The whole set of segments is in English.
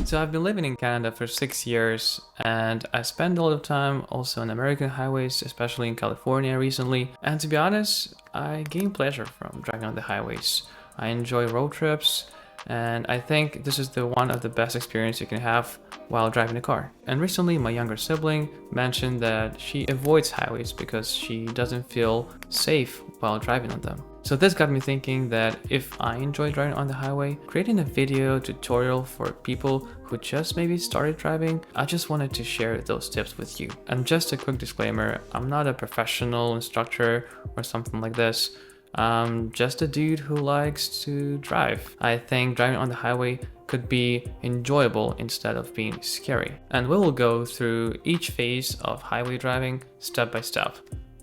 So I've been living in Canada for 6 years, and I spend a lot of time also on American highways, especially in California recently. And to be honest, I gain pleasure from driving on the highways. I enjoy road trips, and I think this is the one of the best experience you can have while driving a car. And recently my younger sibling mentioned that she avoids highways because she doesn't feel safe while driving on them. So this got me thinking that if I enjoy driving on the highway, creating a video tutorial for people who just maybe started driving, I just wanted to share those tips with you. And just a quick disclaimer, I'm not a professional instructor or something like this. I'm just a dude who likes to drive. I think driving on the highway could be enjoyable instead of being scary. And we will go through each phase of highway driving step by step.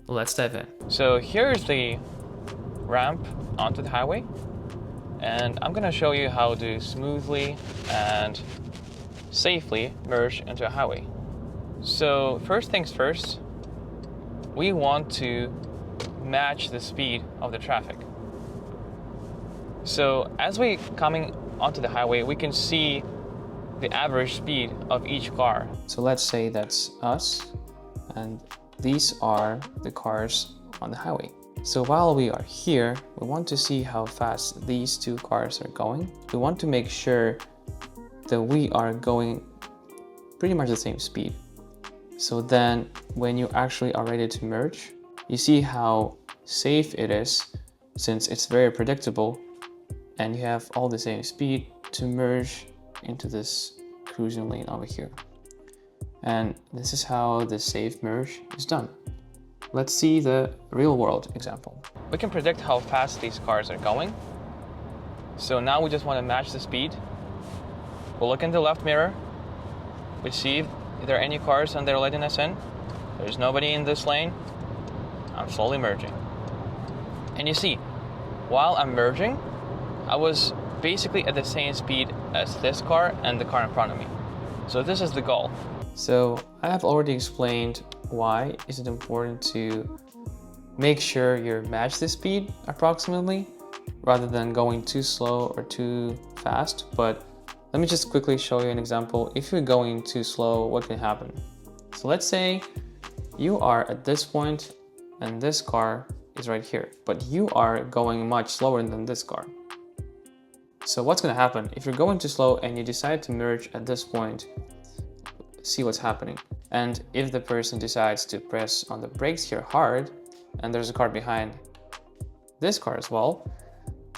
Let's dive in. So here's the ramp onto the highway, and I'm gonna show you how to smoothly and safely merge into a highway. So first things first, we want to match the speed of the traffic. So as we coming onto the highway, we can see the average speed of each car. So let's say that's us, and these are the cars on the highway. So while we are here, we want to see how fast these two cars are going. We want to make sure that we are going pretty much the same speed. So then when you actually are ready to merge, you see how safe it is since it's very predictable and you have all the same speed to merge into this cruising lane over here. And this is how the safe merge is done. Let's see the real world example. We can predict how fast these cars are going. So now we just want to match the speed. We'll look in the left mirror. We see if there are any cars and they're letting us in. There's nobody in this lane. I'm slowly merging. And you see, while I'm merging, I was basically at the same speed as this car and the car in front of me. So this is the goal. So I have already explained why is it important to make sure you match the speed approximately rather than going too slow or too fast. But let me just quickly show you an example. If you're going too slow, what can happen? So let's say you are at this point and this car is right here, but you are going much slower than this car. So what's going to happen if you're going too slow and you decide to merge at this point? See what's happening. And if the person decides to press on the brakes here hard and there's a car behind this car as well,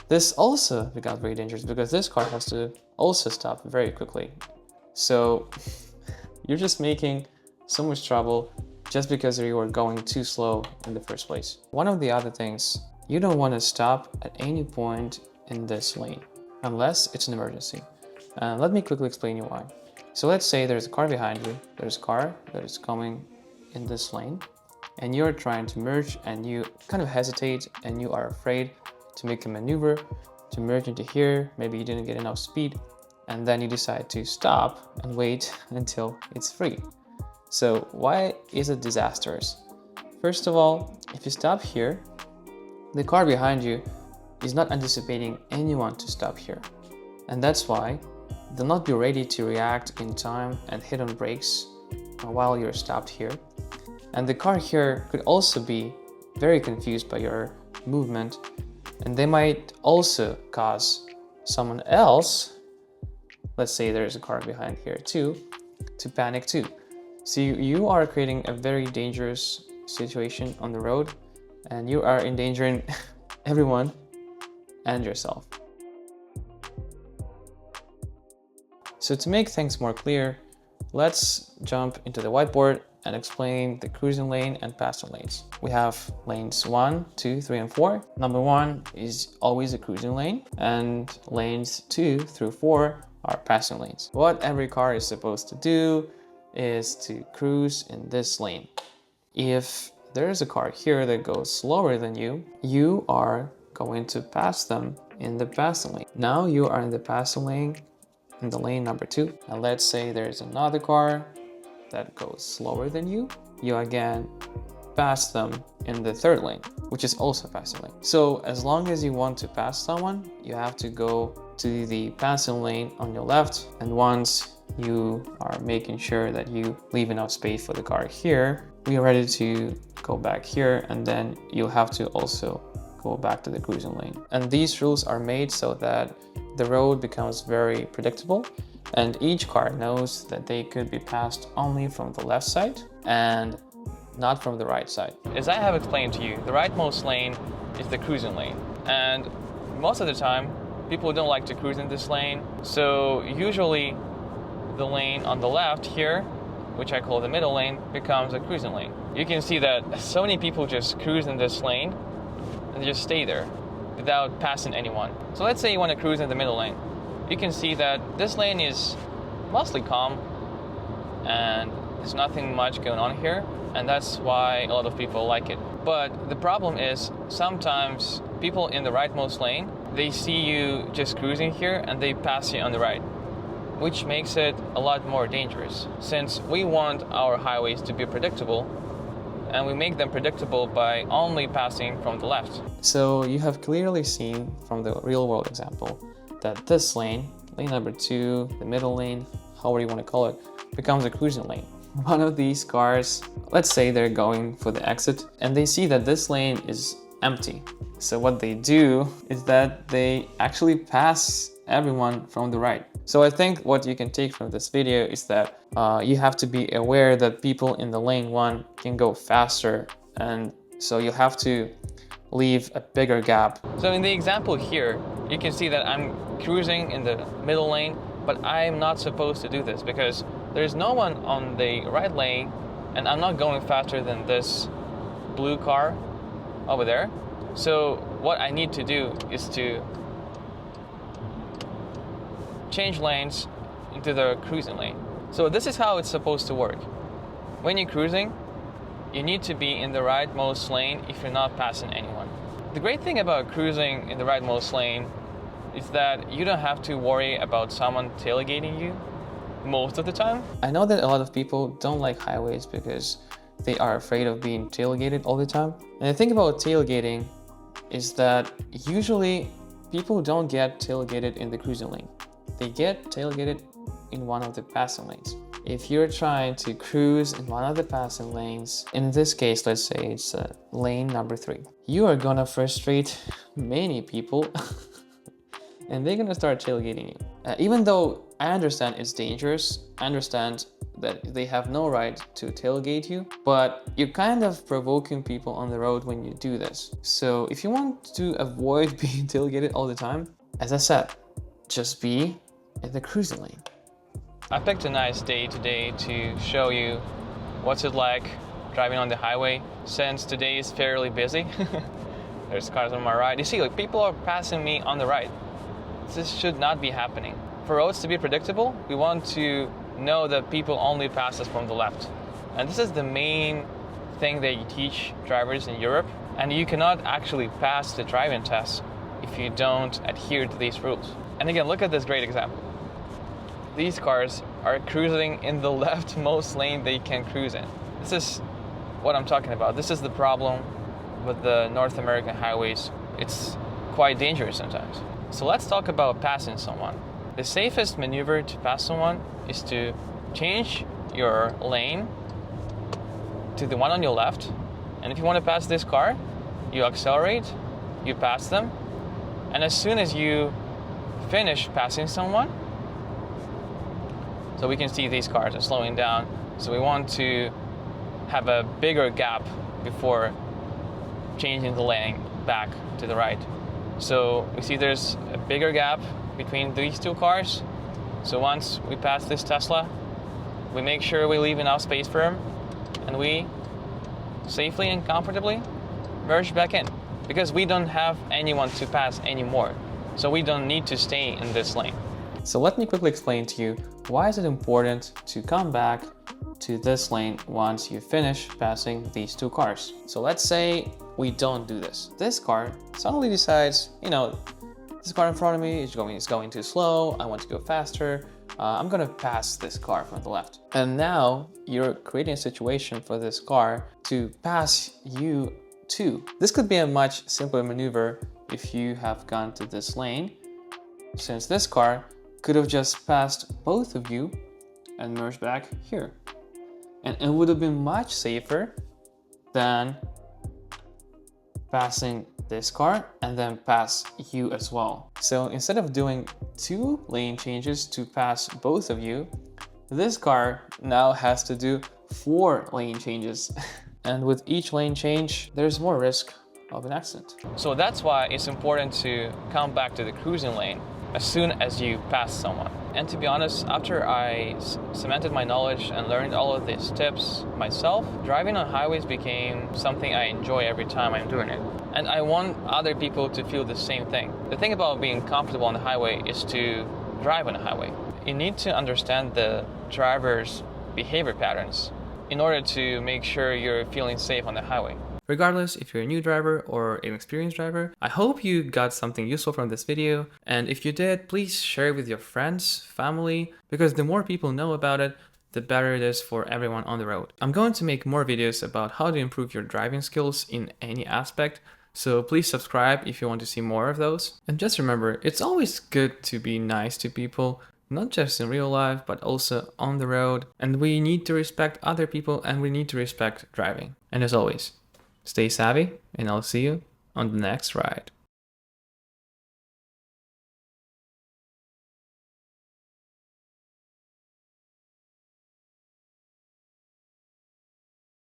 this also becomes very dangerous because this car has to also stop very quickly. So you're just making so much trouble just because you were going too slow in the first place. One of the other things, you don't want to stop at any point in this lane unless it's an emergency. Let me quickly explain you why. So let's say there's a car behind you, there's a car that is coming in this lane, and you're trying to merge and you kind of hesitate and you are afraid to make a maneuver to merge into here. Maybe you didn't get enough speed, and then you decide to stop and wait until it's free. So why is it disastrous? First of all, if you stop here, the car behind you is not anticipating anyone to stop here. And that's why they'll not be ready to react in time and hit on brakes while you're stopped here. And the car here could also be very confused by your movement, and they might also cause someone else, let's say there's a car behind here too, to panic too. So you are creating a very dangerous situation on the road, and you are endangering everyone and yourself. So to make things more clear, let's jump into the whiteboard and explain the cruising lane and passing lanes. We have lanes 1, 2, 3, and 4. Number 1 is always a cruising lane, and lanes 2 through 4 are passing lanes. What every car is supposed to do is to cruise in this lane. If there is a car here that goes slower than you, you are going to pass them in the passing lane. Now you are in the passing lane in the lane number 2, and let's say there's another car that goes slower than you. You again pass them in the 3rd lane, which is also passing lane. So as long as you want to pass someone, you have to go to the passing lane on your left, and once you are making sure that you leave enough space for the car here. We are ready to go back here, and then you'll have to also go back to the cruising lane. And these rules are made so that the road becomes very predictable, and each car knows that they could be passed only from the left side and not from the right side. As I have explained to you, the rightmost lane is the cruising lane, and most of the time people don't like to cruise in this lane, so usually the lane on the left here, which I call the middle lane, becomes a cruising lane. You can see that so many people just cruise in this lane and just stay there without passing anyone. So let's say you want to cruise in the middle lane. You can see that this lane is mostly calm and there's nothing much going on here, and that's why a lot of people like it. But the problem is sometimes people in the rightmost lane, they see you just cruising here and they pass you on the right, which makes it a lot more dangerous, since we want our highways to be predictable, and we make them predictable by only passing from the left. So you have clearly seen from the real world example that this lane, lane number 2, the middle lane, however you want to call it, becomes a cruising lane. One of these cars, let's say they're going for the exit, and they see that this lane is empty. So what they do is that they actually pass everyone from the right. So I think what you can take from this video is that you have to be aware that people in the lane 1 can go faster, and so you have to leave a bigger gap. So in the example here, you can see that I'm cruising in the middle lane, but I'm not supposed to do this because there's no one on the right lane, and I'm not going faster than this blue car over there. So what I need to do is to change lanes into the cruising lane. So this is how it's supposed to work. When you're cruising, you need to be in the rightmost lane if you're not passing anyone. The great thing about cruising in the rightmost lane is that you don't have to worry about someone tailgating you most of the time. I know that a lot of people don't like highways because they are afraid of being tailgated all the time. And the thing about tailgating is that usually people don't get tailgated in the cruising lane. They get tailgated in one of the passing lanes. If you're trying to cruise in one of the passing lanes, in this case, let's say it's lane number 3, you are gonna frustrate many people and they're gonna start tailgating you. Even though I understand it's dangerous, I understand that they have no right to tailgate you, but you're kind of provoking people on the road when you do this. So if you want to avoid being tailgated all the time, as I said, just be in the cruising lane. I picked a nice day today to show you what's it like driving on the highway, since today is fairly busy. There's cars on my right. You see, like, people are passing me on the right. This should not be happening. For roads to be predictable, we want to know that people only pass us from the left. And this is the main thing that you teach drivers in Europe. And you cannot actually pass the driving test if you don't adhere to these rules. And again, look at this great example. These cars are cruising in the leftmost lane they can cruise in. This is what I'm talking about. This is the problem with the North American highways. It's quite dangerous sometimes. So let's talk about passing someone. The safest maneuver to pass someone is to change your lane to the one on your left. And if you want to pass this car, you accelerate, you pass them. And as soon as you finish passing someone, so we can see these cars are slowing down. So we want to have a bigger gap before changing the lane back to the right. So we see there's a bigger gap between these two cars. So once we pass this Tesla, we make sure we leave enough space for him, and we safely and comfortably merge back in, because we don't have anyone to pass anymore. So we don't need to stay in this lane. So let me quickly explain to you why is it important to come back to this lane once you finish passing these two cars. So let's say we don't do this. This car suddenly decides, you know, this car in front of me is going too slow, I want to go faster, I'm gonna pass this car from the left. And now you're creating a situation for this car to pass you too. This could be a much simpler maneuver if you have gone to this lane, since this car could have just passed both of you and merge back here. And it would have been much safer than passing this car and then pass you as well. So instead of doing 2 lane changes to pass both of you, this car now has to do 4 lane changes. And with each lane change, there's more risk of an accident. So that's why it's important to come back to the cruising lane as soon as you pass someone. And to be honest, after I cemented my knowledge and learned all of these tips myself, driving on highways became something I enjoy every time I'm doing it. And I want other people to feel the same thing. The thing about being comfortable on the highway is to drive on the highway. You need to understand the driver's behavior patterns in order to make sure you're feeling safe on the highway. Regardless, if you're a new driver or an experienced driver, I hope you got something useful from this video. And if you did, please share it with your friends, family, because the more people know about it, the better it is for everyone on the road. I'm going to make more videos about how to improve your driving skills in any aspect, so please subscribe if you want to see more of those. And just remember, it's always good to be nice to people, not just in real life, but also on the road. And we need to respect other people and we need to respect driving. And as always, stay savvy, and I'll see you on the next ride.